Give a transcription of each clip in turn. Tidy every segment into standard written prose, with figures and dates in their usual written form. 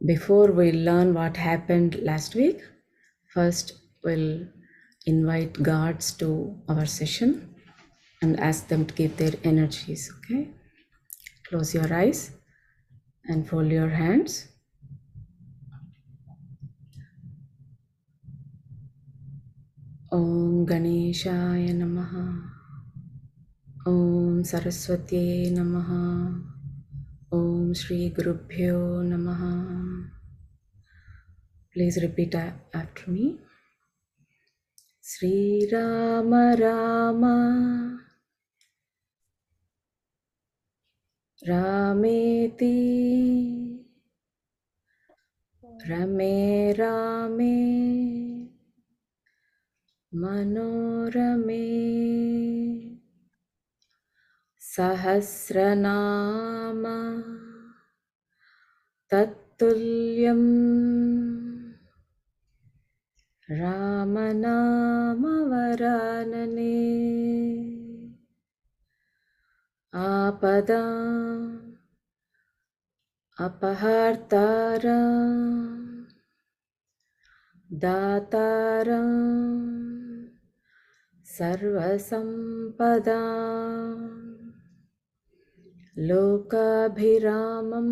Before we learn what happened last week, first we'll invite guards to our session and ask them to give their energies, okay? Close your eyes and fold your hands. Om Ganeshaya Namaha. Om Saraswati Namaha. Om Shri Gurubhyo Namaha. Please repeat after me. Sri Rama Rama Rameti Rame Rame Manorame Sahasranama Tattulyam Ramanama Varanane Apadam Apahartaram Dataram Sarvasampadam Lokabhiramam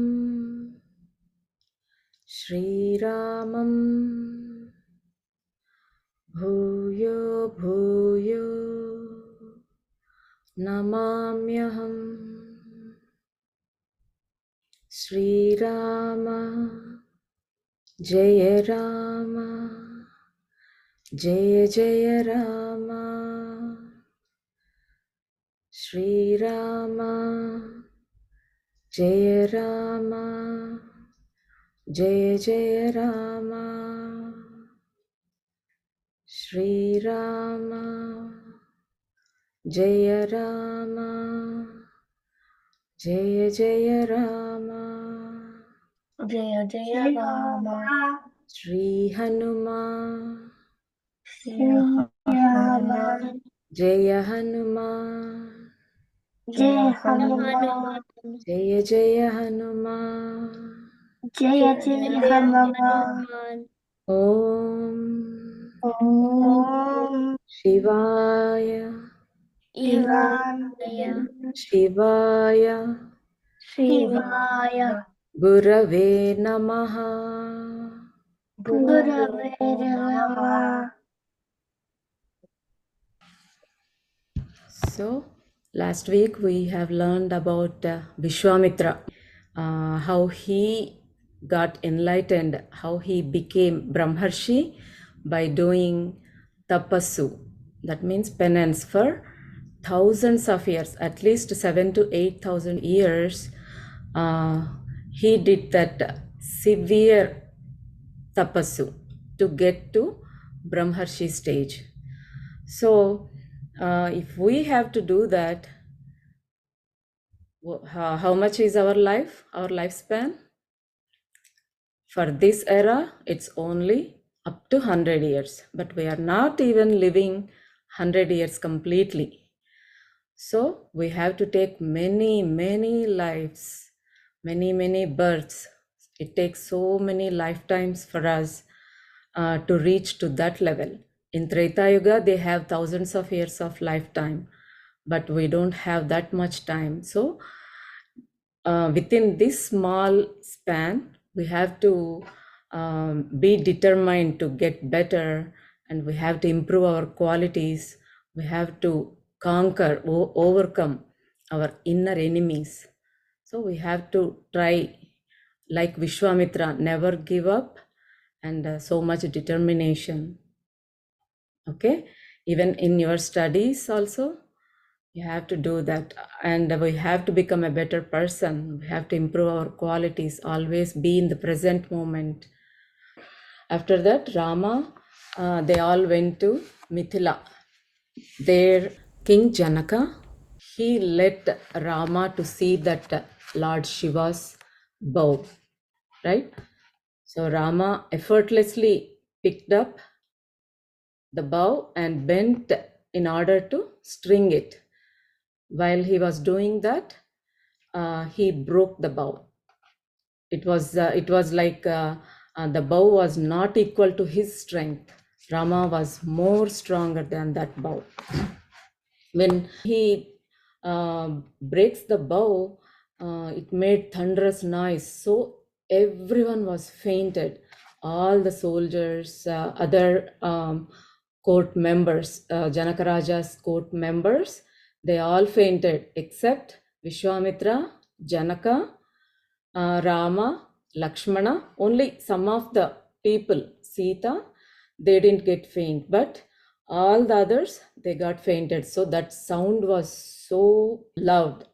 Shri Ramam Bhuyo Bhuyo Namamyaham Shri Rama Jaya Rama Jaya Jaya Rama Shri Rama Jaya Rama Jaya Jaya Rama Shri Rama Jaya Rama Jaya Jaya Rama Jaya Jaya Rama Shri Hanuma Hanuman Jaya Hanuma Jaya Hanuman Jaya Jaya Hanuma Jaya Jaya Hanuman Om Om Shivaya Shivaya Shivaya Shivaya Gurave Namaha. Gurave Namaha. So, last week we have learned about Vishwamitra, how he got enlightened, how he became Brahmarshi by doing tapasu. That means penance for thousands of years, at least 7,000 to 8,000 years. He did that severe tapasu to get to Brahmarshi stage. So, if we have to do that, how much is our life, our lifespan? For this era, it's only up to 100 years, but we are not even living 100 years completely. So we have to take many, many lives, many births. It takes so many lifetimes for us to reach to that level. In Treta Yuga, they have thousands of years of lifetime, but we don't have that much time. So within this small span, we have to be determined to get better, and we have to improve our qualities. We have to conquer, overcome our inner enemies. So we have to try, like Vishwamitra, never give up, and so much determination. Okay, even in your studies also, you have to do that, and we have to become a better person. We have to improve our qualities, always be in the present moment. After that, Rama, they all went to Mithila. There, King Janaka, he led Rama to see that Lord Shiva's bow, right? So Rama effortlessly picked up the bow and bent in order to string it. While he was doing that, he broke the bow. it was like the bow was not equal to his strength. Rama was more stronger than that bow. When he breaks the bow, it made thunderous noise. So everyone was fainted. All the soldiers, other court members, Janaka Raja's court members, they all fainted except Vishwamitra, Janaka, Rama, Lakshmana. Only some of the people, Sita, they didn't get faint, but all the others, they got fainted. So that sound was so loud.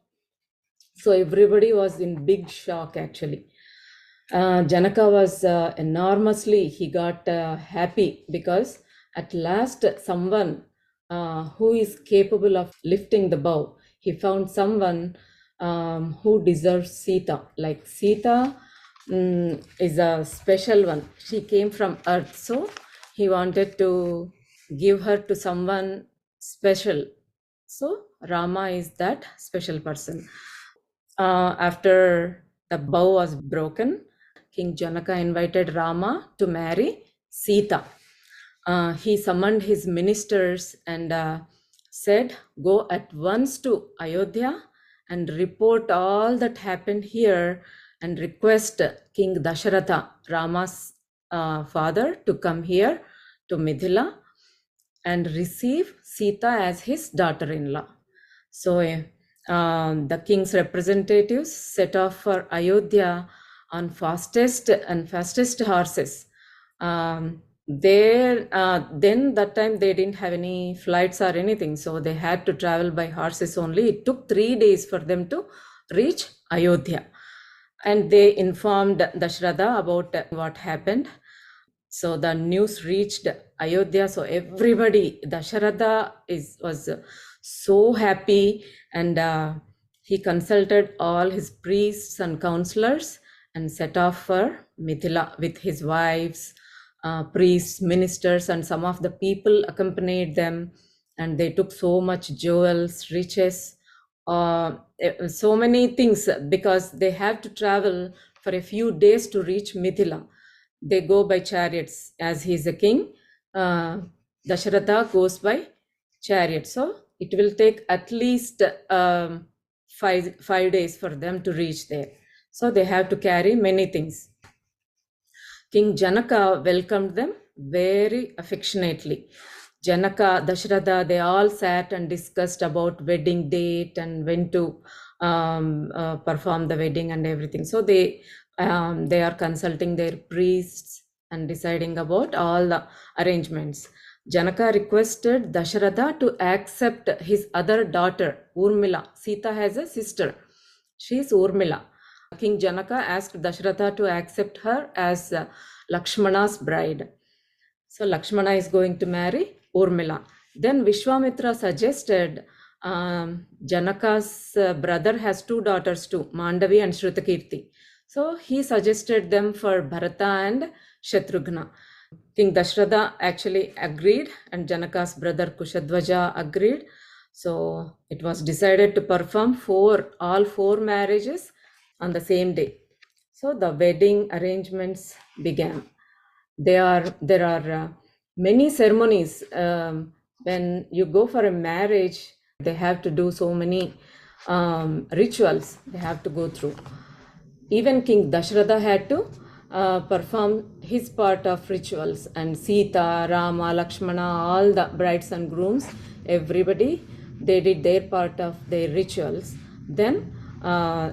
So everybody was in big shock actually. Janaka was he got happy because at last someone who is capable of lifting the bow. He found someone who deserves Sita. Like Sita is a special one. She came from earth, so he wanted to give her to someone special. So Rama is that special person. After the bow was broken, King Janaka invited Rama to marry Sita. He summoned his ministers and said, "Go at once to Ayodhya and report all that happened here and request King Dasaratha, Rama's father, to come here to Mithila and receive Sita as his daughter-in-law." So the king's representatives set off for Ayodhya on fastest horses. Then that time they didn't have any flights or anything, so they had to travel by horses only. It took 3 days for them to reach Ayodhya, and they informed Dasaratha about what happened. So the news reached Ayodhya. So everybody, Dasaratha was so happy, and he consulted all his priests and counselors and set off for Mithila with his wives, priests, ministers, and some of the people accompanied them. And they took so much jewels, riches, so many things, because they have to travel for a few days to reach Mithila. They go by chariots. As he is a king, Dasaratha goes by chariot. So it will take at least 5 days for them to reach there. So they have to carry many things. King Janaka welcomed them very affectionately. Janaka, Dasaratha, they all sat and discussed about wedding date and when to perform the wedding and everything. So they are consulting their priests and deciding about all the arrangements. Janaka requested Dasaratha to accept his other daughter, Urmila. Sita has a sister. She is Urmila. King Janaka asked Dasaratha to accept her as Lakshmana's bride. So Lakshmana is going to marry Urmila. Then Vishwamitra suggested, Janaka's brother has 2 daughters too, Mandavi and Sruthakeerthi. So he suggested them for Bharatha and Sathrujna. King Dasaratha actually agreed, and Janaka's brother Kushadwaja agreed. So it was decided to perform all four marriages on the same day. So the wedding arrangements began. There are many ceremonies. When you go for a marriage, they have to do so many rituals they have to go through. Even King Dasaratha had to perform his part of rituals, and Sita, Rama, Lakshmana, all the brides and grooms, everybody, they did their part of their rituals. Then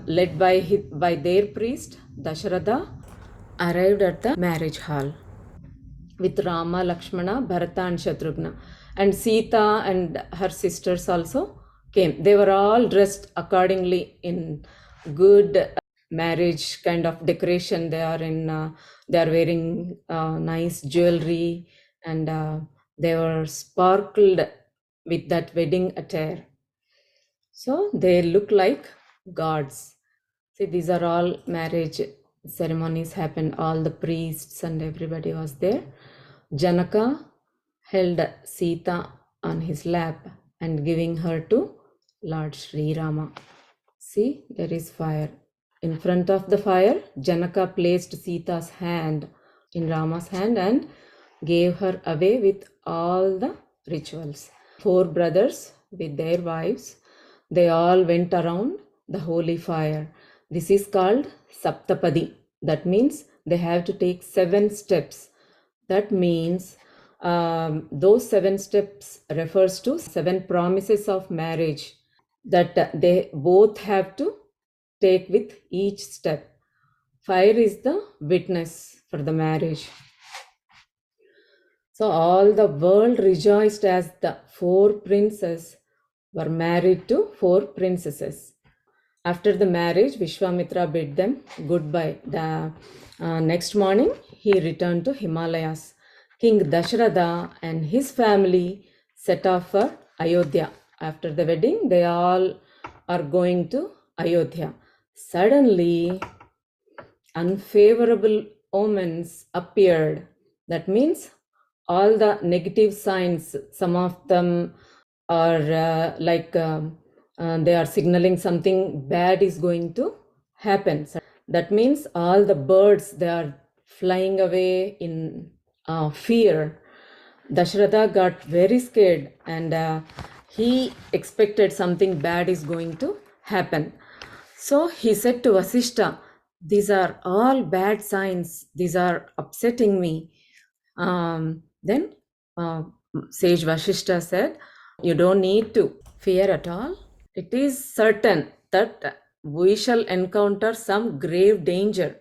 led by their priest, Dasaratha arrived at the marriage hall with Rama, Lakshmana, Bharatha and Sathrujna. And Sita and her sisters also came. They were all dressed accordingly in good marriage kind of decoration. They are wearing nice jewelry, and they were sparkled with that wedding attire. So they look like gods. See, these are all marriage ceremonies happened. All the priests and everybody was there. Janaka held Sita on his lap and giving her to Lord Sri Rama. See, there is fire in front of the fire, Janaka placed Sita's hand in Rama's hand and gave her away with all the rituals. 4 brothers with their wives, they all went around the holy fire. This is called Saptapadi. That means they have to take 7 steps. That means those 7 steps refers to 7 promises of marriage that they both have to take with each step. Fire is the witness for the marriage. So all the world rejoiced as the 4 princes were married to 4 princesses. After the marriage, Vishwamitra bid them goodbye. The next morning, he returned to Himalayas. King Dasaratha and his family set off for Ayodhya. After the wedding, they all are going to Ayodhya. Suddenly, unfavorable omens appeared. That means all the negative signs, some of them are they are signaling something bad is going to happen. So that means all the birds, they are flying away in fear. Dasaratha got very scared and he expected something bad is going to happen. So he said to Vasishta, these are all bad signs. These are upsetting me. Then Sage Vasishta said, you don't need to fear at all. It is certain that we shall encounter some grave danger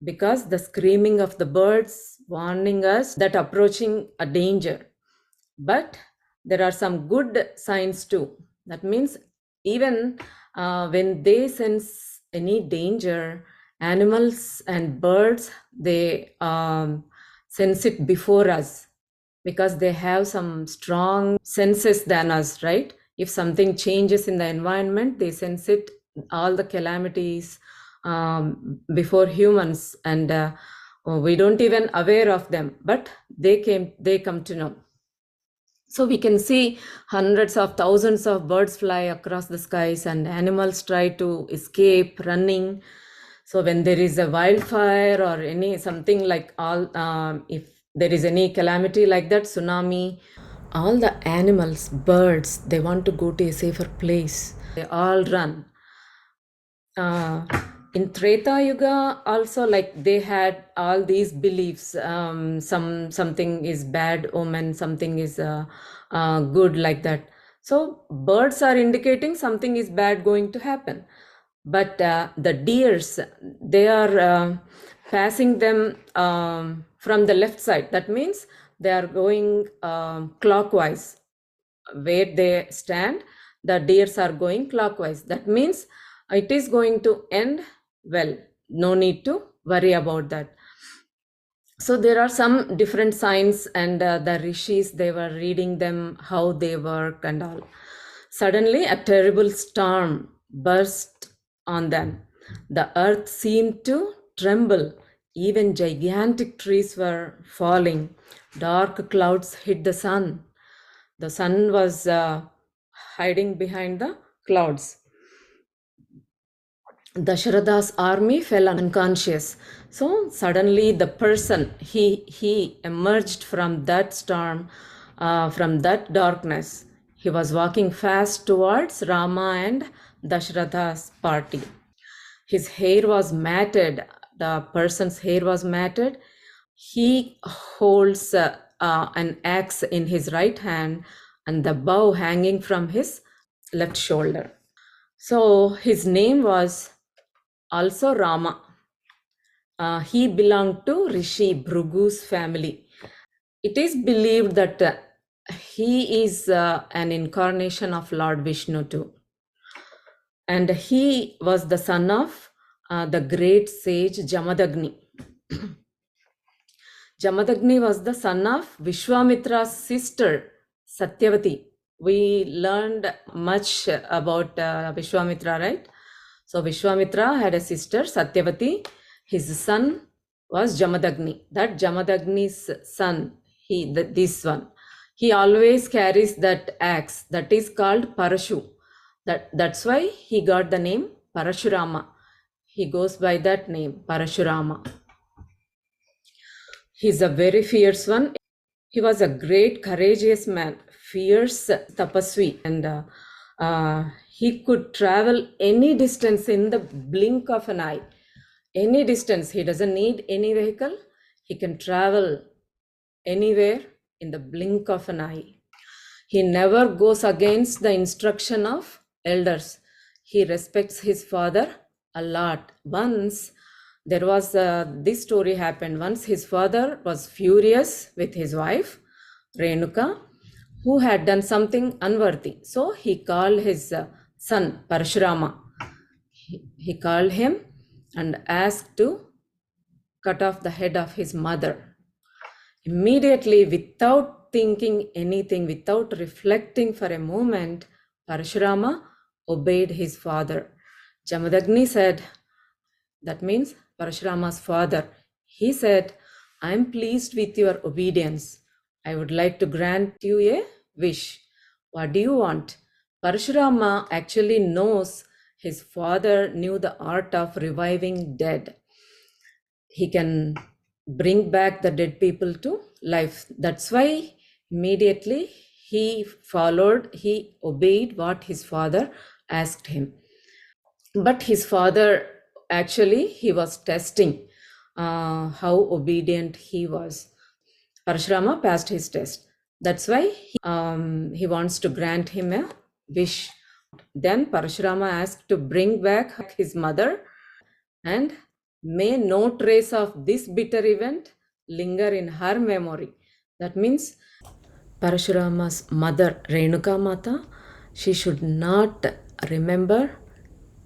because the screaming of the birds warning us that approaching a danger. But there are some good signs too. That means even when they sense any danger, animals and birds, they sense it before us because they have some strong senses than us, right? If something changes in the environment, they sense it, all the calamities before humans, and we don't even aware of them, but they come to know. So we can see hundreds of thousands of birds fly across the skies and animals try to escape running. So when there is a wildfire or any something like if there is any calamity like that, tsunami, all the animals, birds, they want to go to a safer place. They all run. In Treta Yuga also, like they had all these beliefs, something is bad omen, something is good, like that. So birds are indicating something is bad going to happen, but the deers, they are passing them from the left side. That means they are going clockwise. Where they stand, the deers are going clockwise. That means it is going to end well. No need to worry about that. So there are some different signs, and the rishis, they were reading them, how they work and all. Suddenly a terrible storm burst on them. The earth seemed to tremble. Even gigantic trees were falling. Dark clouds hid the sun. The sun was hiding behind the clouds. Dasaratha's army fell unconscious. So suddenly the person, he emerged from that storm, from that darkness. He was walking fast towards Rama and Dasaratha's party. His hair was matted. The person's hair was matted. He holds an axe in his right hand and the bow hanging from his left shoulder. So his name was also Rama. He belonged to Rishi Bhrugu's family. It is believed that he is an incarnation of Lord Vishnu too. And he was the son of the great sage Jamadagni. Jamadagni was the son of Vishwamitra's sister, Satyavati. We learned much about Vishwamitra, right? So Vishwamitra had a sister, Satyavati. His son was Jamadagni. That Jamadagni's son, this one, he always carries that axe that is called Parashu. That's why he got the name Parasurama. he goes by that name, Parasurama. He's a very fierce one. He was a great, courageous man, fierce tapasvi, and he could travel any distance in the blink of an eye. Any distance. He doesn't need any vehicle. He can travel anywhere in the blink of an eye. He never goes against the instruction of elders. He respects his father a lot. Once there was this story happened. Once his father was furious with his wife, Renuka, who had done something unworthy. So he called his son, Parasurama. He called him and asked to cut off the head of his mother. Immediately, without thinking anything, without reflecting for a moment, Parasurama obeyed his father. Jamadagni said, that means Parasurama's father. He said, I am pleased with your obedience. I would like to grant you a wish. What do you want? Parasurama actually knows his father knew the art of reviving dead. He can bring back the dead people to life. That's why immediately he obeyed what his father asked him. But his father, actually, he was testing how obedient he was. Parasurama passed his test. That's why he wants to grant him a wish. Then Parasurama asked to bring back his mother, and may no trace of this bitter event linger in her memory. That means Parasurama's mother, Renuka Mata, she should not remember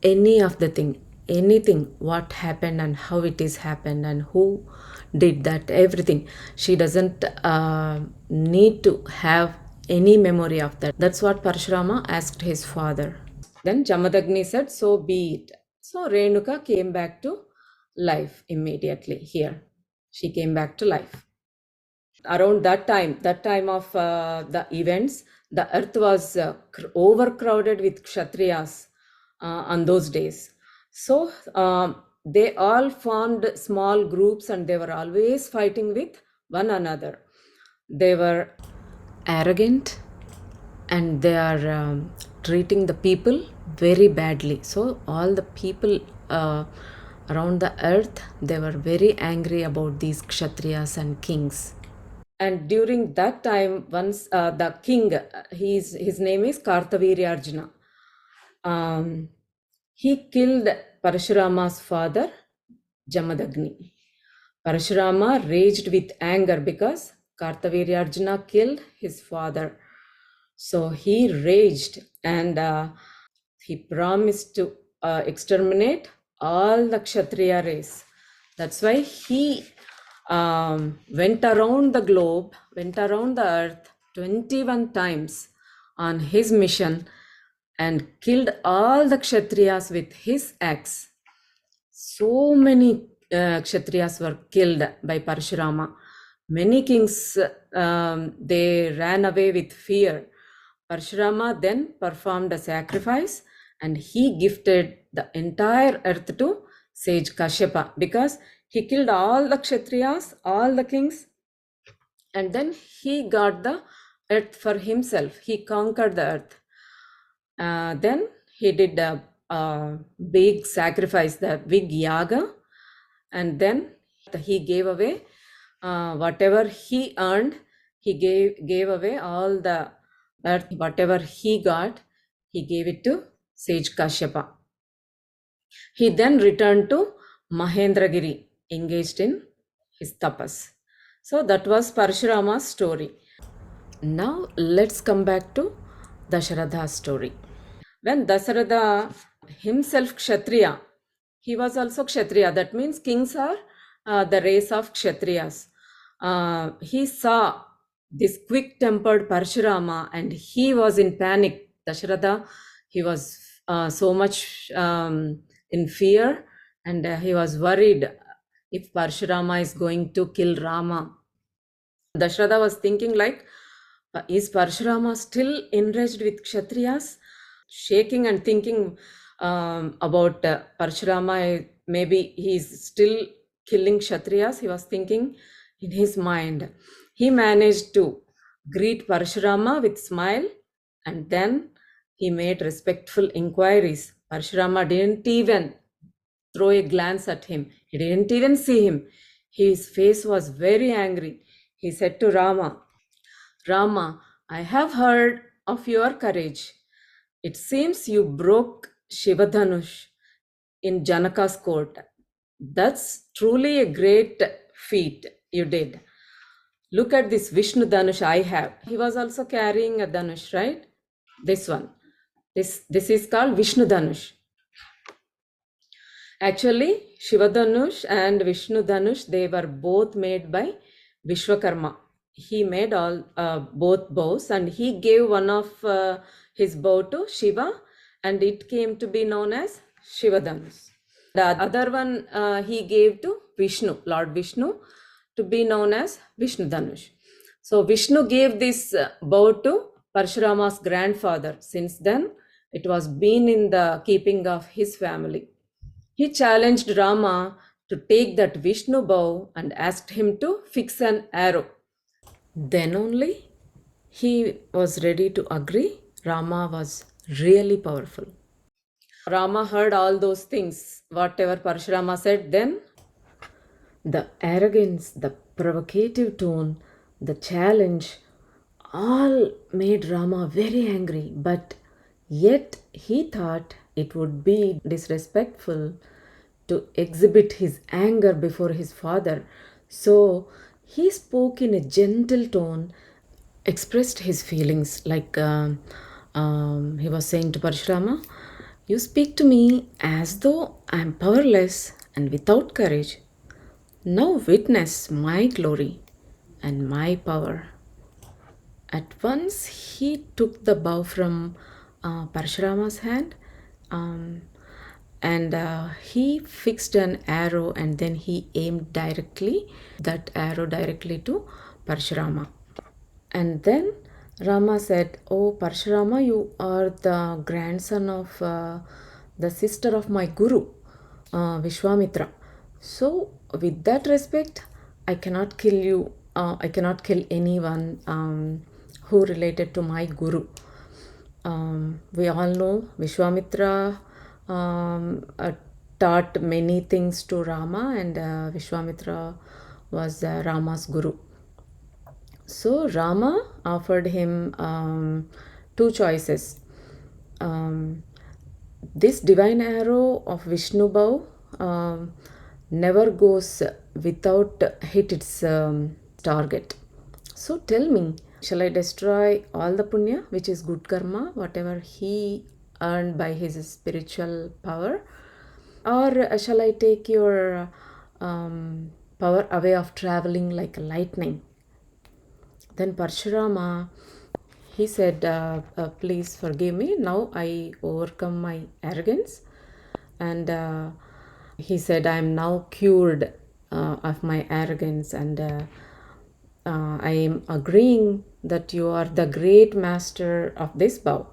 any of the anything, what happened and how it is happened and who did that, everything. She doesn't need to have any memory of that. That's what Parasurama asked his father. Then Jamadagni said, so be it. So Renuka came back to life immediately here. She came back to life. Around that time of the events, the earth was overcrowded with Kshatriyas on those days. So they all formed small groups and they were always fighting with one another. They were arrogant and they are treating the people very badly. So all the people around the earth, they were very angry about these Kshatriyas and kings. And during that time, once the king, his name is Kartavirya he killed Parasurama's father, Jamadagni. Parasurama raged with anger because Kartavirya killed his father. So he raged and he promised to exterminate all the Kshatriya race. That's why he went around the globe, went around the earth 21 times on his mission and killed all the Kshatriyas with his axe. So many Kshatriyas were killed by Parasurama. Many kings, they ran away with fear. Parasurama then performed a sacrifice and he gifted the entire earth to sage Kashyapa because he killed all the Kshatriyas, all the kings, and then he got the earth for himself. He conquered the earth. Then he did a big sacrifice, the big yaga, and then he gave away whatever he earned. He gave away all the earth, whatever he got, he gave it to sage Kashyapa. He then returned to Mahendra, engaged in his tapas. So that was Parasurama's story. Now let's come back to Dasaratha's story. When Dasaratha himself Kshatriya, he was also Kshatriya. That means kings are the race of Kshatriyas. He saw this quick-tempered Parasurama and he was in panic. Dasaratha, he was so much in fear and he was worried if Parasurama is going to kill Rama. Dasaratha was thinking like, is Parasurama still enraged with Kshatriyas? Shaking and thinking about Parasurama maybe he's still killing Kshatriyas, he was thinking in his mind. He managed to greet Parasurama with smile, and then he made respectful inquiries. Parasurama didn't even throw a glance at him. He didn't even see him. His face was very angry. He said to Rama, Rama, I have heard of your courage. It seems you broke Shiva Danush in Janaka's court. That's truly a great feat you did. Look at this Vishnu Danush I have. He was also carrying a Danush, right? This one. This is called Vishnu Danush. Actually, Shiva Danush and Vishnu Danush, they were both made by Vishwakarma. He made all both bows, and he gave one of his bow to Shiva, and it came to be known as Shiva Danush. The other one he gave to Vishnu, Lord Vishnu, to be known as Vishnu Danush. So Vishnu gave this bow to Parshurama's grandfather. Since then, it was been in the keeping of his family. He challenged Rama to take that Vishnu bow and asked him to fix an arrow. Then only he was ready to agree. Rama was really powerful. Rama heard all those things, whatever Parashurama said. Then the arrogance, the provocative tone, the challenge, all made Rama very angry. But yet he thought it would be disrespectful to exhibit his anger before his father. So he spoke in a gentle tone, expressed his feelings like he was saying to Parashurama, you speak to me as though I am powerless and without courage. Now witness my glory and my power. At once he took the bow from Parashurama's hand and he fixed an arrow, and then he aimed that arrow directly to Parashurama. And then Rama said, oh Parashurama, you are the grandson of the sister of my guru, Vishwamitra. So with that respect, I cannot kill you. I cannot kill anyone who related to my guru. We all know Vishwamitra taught many things to Rama, and Vishwamitra was Rama's guru. So Rama offered him two choices. This divine arrow of Vishnu bow never goes without hit its target. So tell me, shall I destroy all the punya, which is good karma, whatever he earned by his spiritual power, or shall I take your power away of traveling like lightning? Then Parshurama, he said, please forgive me. Now I overcome my arrogance. And he said, I am now cured of my arrogance, and I am agreeing that you are the great master of this bow.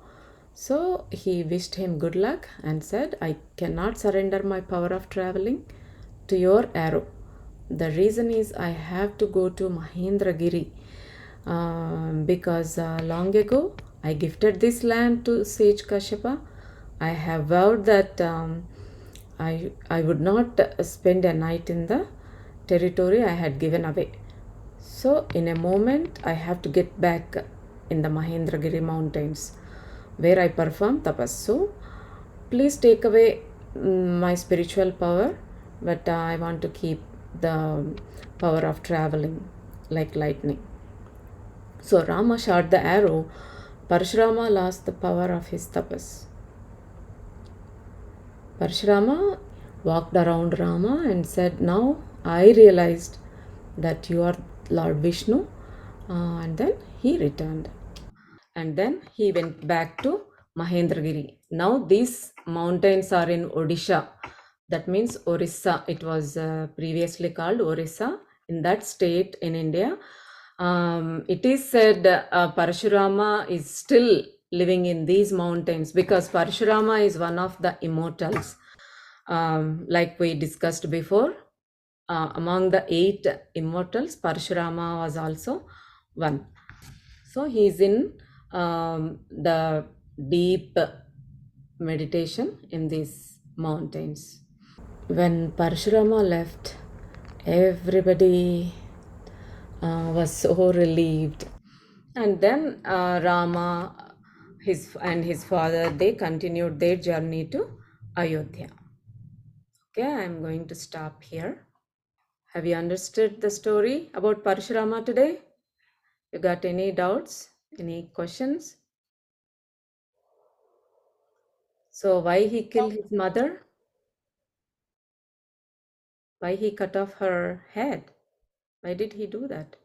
So he wished him good luck and said, I cannot surrender my power of traveling to your arrow. The reason is I have to go to Mahendra giri because long ago I gifted this land to sage Kashyapa. I have vowed that I would not spend a night in the territory I had given away. So in a moment I have to get back in the Mahendragiri mountains where I perform tapas. So please take away my spiritual power, but I want to keep the power of traveling like lightning. So Rama shot the arrow. Parashurama lost the power of his tapas. Parashurama walked around Rama and said, now I realized that you are Lord Vishnu. And then he returned. And then he went back to Mahendragiri. Now these mountains are in Odisha. That means Orissa. It was previously called Orissa. In that state in India, it is said Parashurama is still living in these mountains because Parashurama is one of the immortals. Like we discussed before, among the 8 immortals, Parasurama was also one. So he's in the deep meditation in these mountains. When Parasurama left, everybody was so relieved. And then Rama, his father, they continued their journey to Ayodhya. Okay, I'm going to stop here. Have you understood the story about Parashurama today? You got any doubts? Any questions? So why he killed his mother? Why he cut off her head? Why did he do that?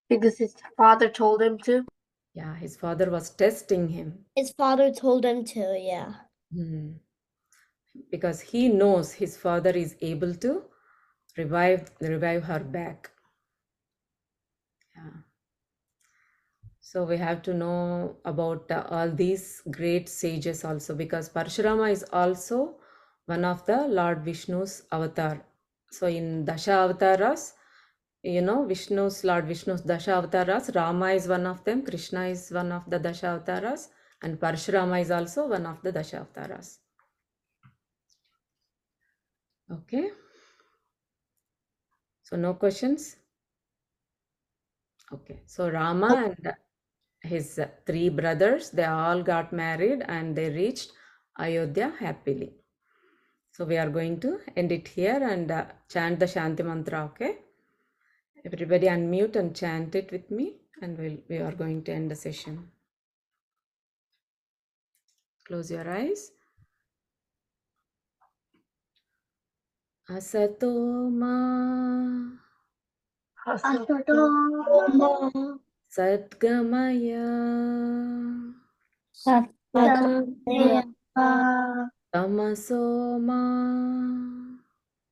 Because his father told him to. Yeah, his father was testing him. His father told him to, yeah. Because he knows his father is able to revive her back. Yeah. So we have to know about all these great sages also, because Parashurama is also one of the Lord Vishnu's avatar. So in Dasha avatars, Lord Vishnu's Dasha avatars, Rama is one of them, Krishna is one of the Dasha avatars, and Parashurama is also one of the Dasha avatars. Okay. So no questions? Okay. So Rama and his 3 brothers, they all got married and they reached Ayodhya happily. So we are going to end it here and chant the Shanti mantra, okay? Everybody unmute and chant it with me, and we are going to end the session. Close your eyes. Asato ma Asatoma Sadgamaya Sathrujna Tamaso ma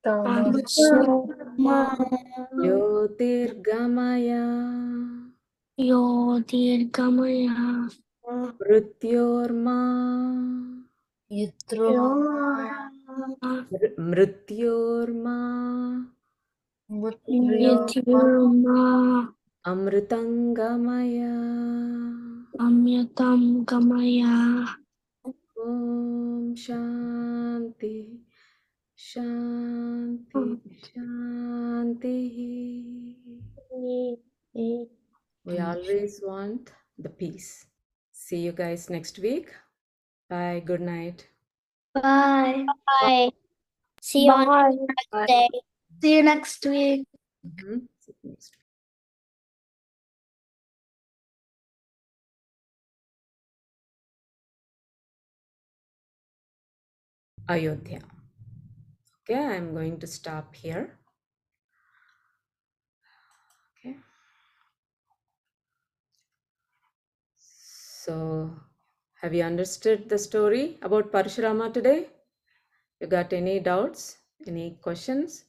Parasurama Jyotirgamaya Yodirgamaya Mrityorma Mrityorma Mrityurma Amritangamaya Amyatam Gamaya Om Shanti Shanti Shanti. We always want the peace. See you guys next week. Bye. Good night. Bye. Bye. See you on Wednesday. See you next week. See you next week. Ayodhya. Okay, I'm going to stop here. Okay. So, have you understood the story about Parashurama today? You got any doubts? Any questions?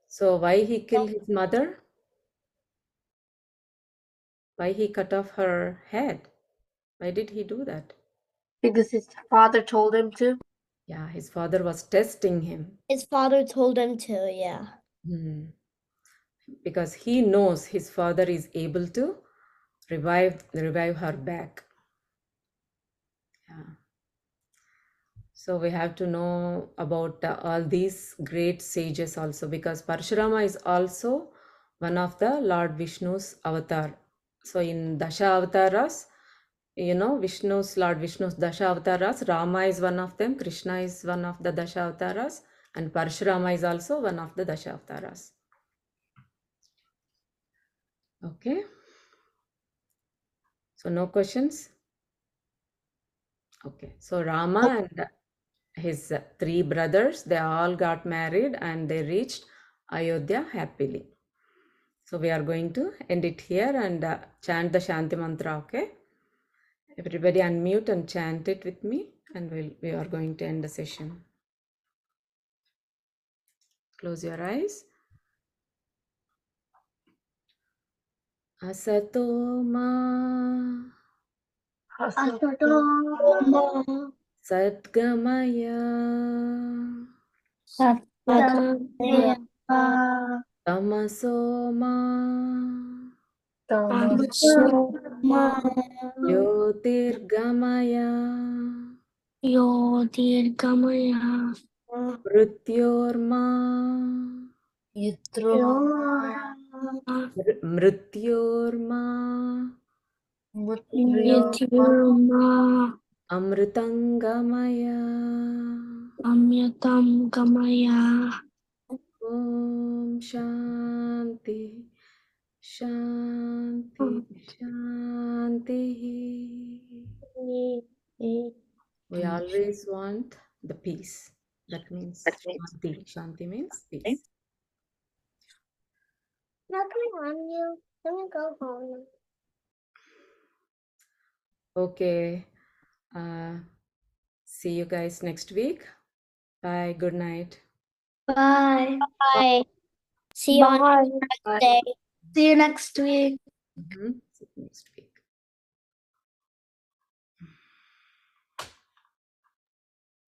So, why he killed his mother? Why he cut off her head? Why did he do that? Because his father told him to. Yeah, his father was testing him. His father told him to, yeah. Because he knows his father is able to revive her back. Yeah. So we have to know about all these great sages also, because Parashurama is also one of the Lord Vishnu's avatar. So in Dasha avatars, Lord Vishnu's Dasha avatars, Rama is one of them, Krishna is one of the Dasha avatars, and Parashurama is also one of the Dasha avatars. Okay. So no questions? Okay. So Rama and his 3 brothers, they all got married and they reached Ayodhya happily. So we are going to end it here and chant the Shanti mantra, okay? Everybody unmute and chant it with me, and we are going to end the session. Close your eyes. Asato ma Asatoma Sadgamaya. Sathrujna. Tamasoma. Parasurama. Jyotirgamaya. Yodirgamaya. Mrityorma. Mrityorma. Nityurma. Amritangamaya. Amyatam gamaya. Om Shanti. Shanti. Shanti. We always want the peace. That means Shanti. Shanti means peace. Nothing on you. Let me go home. Okay. See you guys next week. Bye. Good night. Bye. Bye. See you on next day. See you next week. See you next week.